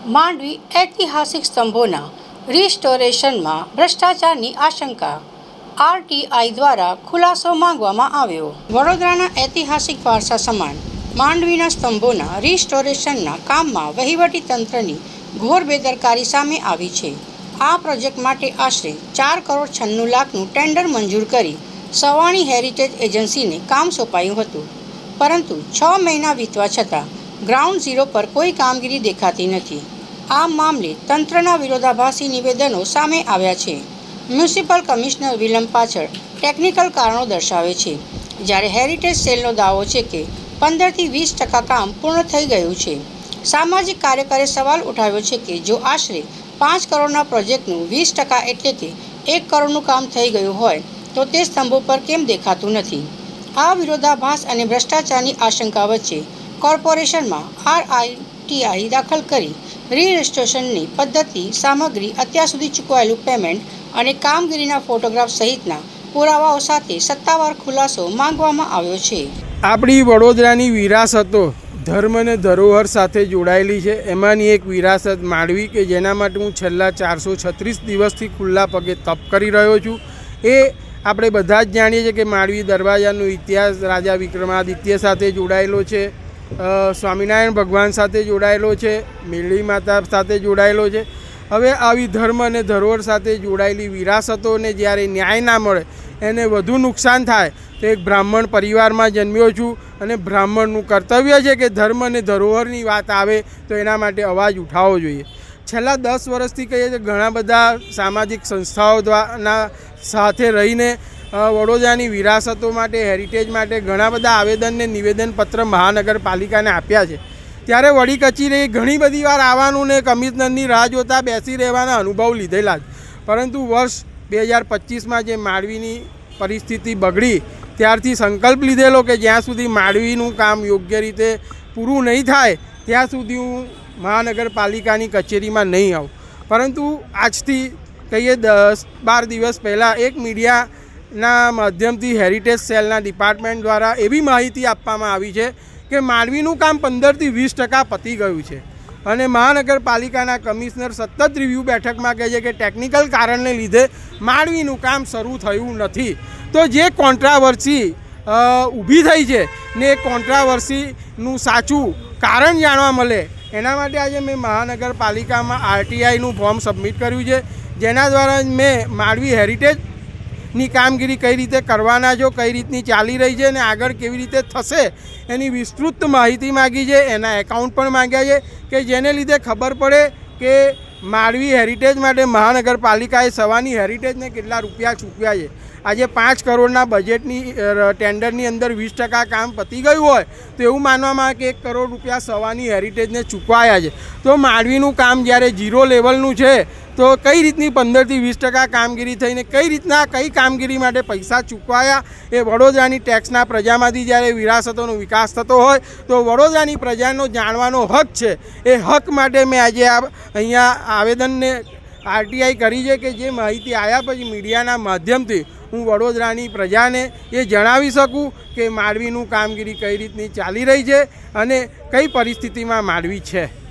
માંડવી ઐતિહાસિક સ્તંભોના રિસ્ટોરેશનમાં ભ્રષ્ટાચારની આશંકા, આરટીઆઈ દ્વારા ખુલાસો માંગવામાં આવ્યો. વડોદરાના ઐતિહાસિક વારસા સમાન માંડવીના સ્તંભોના રિસ્ટોરેશનના કામમાં વહીવટીતંત્રની ઘોર બેદરકારી સામે આવી છે. આ પ્રોજેક્ટ માટે આશરે 4,96,00,000નું ટેન્ડર મંજૂર કરી સવાણી હેરિટેજ એજન્સીને કામ સોંપાયું હતું. પરંતુ 6 મહિના વીતવા છતાં ગ્રાઉન્ડ ઝીરો પર કોઈ કામગીરી દેખાતી નથી. આ મામલે તંત્રના વિરોધાભાસી નિવેદનો સામે આવ્યા છે. મ્યુનિસિપલ કમિશનર વિલંબ પાછળ ટેકનિકલ કારણો દર્શાવે છે, જ્યારે હેરિટેજ સેલનો દાવો છે કે 15થી 20% કામ પૂર્ણ થઈ ગયું છે. સામાજિક કાર્યકરે સવાલ ઉઠાવ્યો છે કે જો આશરે 5 કરોડના પ્રોજેક્ટનું 20% એટલે કે 1 કરોડનું કામ થઈ ગયું હોય તો તે સ્તંભો પર કેમ દેખાતું નથી? આ વિરોધાભાસ અને ભ્રષ્ટાચારની આશંકા વચ્ચે કોર્પોરેશનમાં આરટીઆઈ દાખલ કરી રિસ્ટોરેશનની પદ્ધતિ, સામગ્રી, અત્યાર સુધી ચૂકવાયેલું પેમેન્ટ અને કામગીરીના ફોટોગ્રાફ સહિતના પુરાવાઓ સાથે સત્તાવાર ખુલાસો માંગવામાં આવ્યો છે. આપણી વડોદરાની વિરાસતો ધર્મ અને ધરોહર સાથે જોડાયેલી છે. એમાંની એક વિરાસત માંડવી, કે જેના માટે હું છેલ્લા 436 દિવસથી ખુલ્લા પગે તપ કરી રહ્યો છું. એ આપણે બધા જ જાણીએ છીએ કે માંડવી દરવાજાનો ઇતિહાસ રાજા વિક્રમાદિત્ય સાથે જોડાયેલો છે, સ્વામિનારાયણ ભગવાન સાથે જોડાયેલો છે, મેરળી માતા સાથે જોડાયેલો છે. હવે આવી ધર્મ અને ધરોહર સાથે જોડાયેલી વિરાસતોને જ્યારે ન્યાય ના મળે, એને વધુ નુકસાન થાય. તો એક બ્રાહ્મણ પરિવારમાં જન્મ્યો છું અને બ્રાહ્મણનું કર્તવ્ય છે કે ધર્મ અને ધરોહરની વાત આવે તો એના માટે અવાજ ઉઠાવવો જોઈએ. છેલ્લા 10 વર્ષથી કહીએ તો ઘણા બધા સામાજિક સંસ્થાઓ દ્વારા સાથે રહીને વડોદરાની વિરાસતો માટે, હેરિટેજ માટે ઘણા બધા આવેદનને નિવેદનપત્ર મહાનગરપાલિકાને આપ્યા છે. ત્યારે વડી કચેરીએ ઘણી બધી વાર આવવાનું ને કમિશનરની રાહ જોતા બેસી રહેવાના અનુભવ લીધેલા જ. પરંતુ વર્ષ 2025માં જે માંડવીની પરિસ્થિતિ બગડી ત્યારથી સંકલ્પ લીધેલો કે જ્યાં સુધી માંડવીનું કામ યોગ્ય રીતે પૂરું નહીં થાય ત્યાં સુધી હું મહાનગરપાલિકાની કચેરીમાં નહીં આવું. પરંતુ આજથી કહીએ 10-12 દિવસ પહેલાં એક મીડિયાના માધ્યમથી હેરિટેજ સેલના ડિપાર્ટમેન્ટ દ્વારા એવી માહિતી આપવામાં આવી છે કે માંડવીનું કામ 15થી 20% પતી ગયું છે. અને મહાનગરપાલિકાના કમિશનર સતત રિવ્યૂ બેઠકમાં કહે છે કે ટેકનિકલ કારણને લીધે માંડવીનું કામ શરૂ થયું નથી. તો જે કોન્ટ્રાવર્સી ઊભી થઈ છે ને એ કોન્ટ્રાવર્સીનું સાચું કારણ જાણવા મળે એના માટે આજે મેં મહાનગરપાલિકામાં આરટીઆઈનું ફોર્મ સબમિટ કર્યું છે, જેના દ્વારા મેં માંડવી હેરિટેજની કામગીરી કઈ રીતે કરવાના છો, કઈ રીતની ચાલી રહી છે અને આગળ કેવી રીતે થશે એની વિસ્તૃત માહિતી માગી છે. એના એકાઉન્ટ પણ માગ્યા છે કે જેને લીધે ખબર પડે કે માંડવી હેરિટેજ માટે મહાનગરપાલિકાએ સવાની હેરિટેજને કેટલા રૂપિયા ચૂકવ્યા છે. આજે 5 કરોડના બજેટની ટેન્ડરની અંદર 20% કામ પતી ગયું હોય તો એવું માનવામાં આવે કે 1 કરોડ રૂપિયા સવાની હેરિટેજને ચૂકવાયા છે. તો માંડવીનું કામ જ્યારે 0 લેવલનું છે તો કઈ રીતની 15થી 20% કામગીરી થઈને કઈ રીતના કઈ કામગીરી માટે પૈસા ચૂકવાયા એ વડોદરાની ટેક્સના પ્રજામાંથી જ્યારે વિરાસતોનો વિકાસ થતો હોય તો વડોદરાની પ્રજાનો જાણવાનો હક છે. એ હક માટે મેં આજે અહીંયા આવેદનને આરટીઆઈ કરી છે કે જે માહિતી આવ્યા પછી મીડિયાના માધ્યમથી હું વડોદરાની પ્રજાને એ જણાવી શકું કે માંડવીનું કામગીરી કઈ રીતની ચાલી રહી છે અને કઈ પરિસ્થિતિમાં માંડવી છે.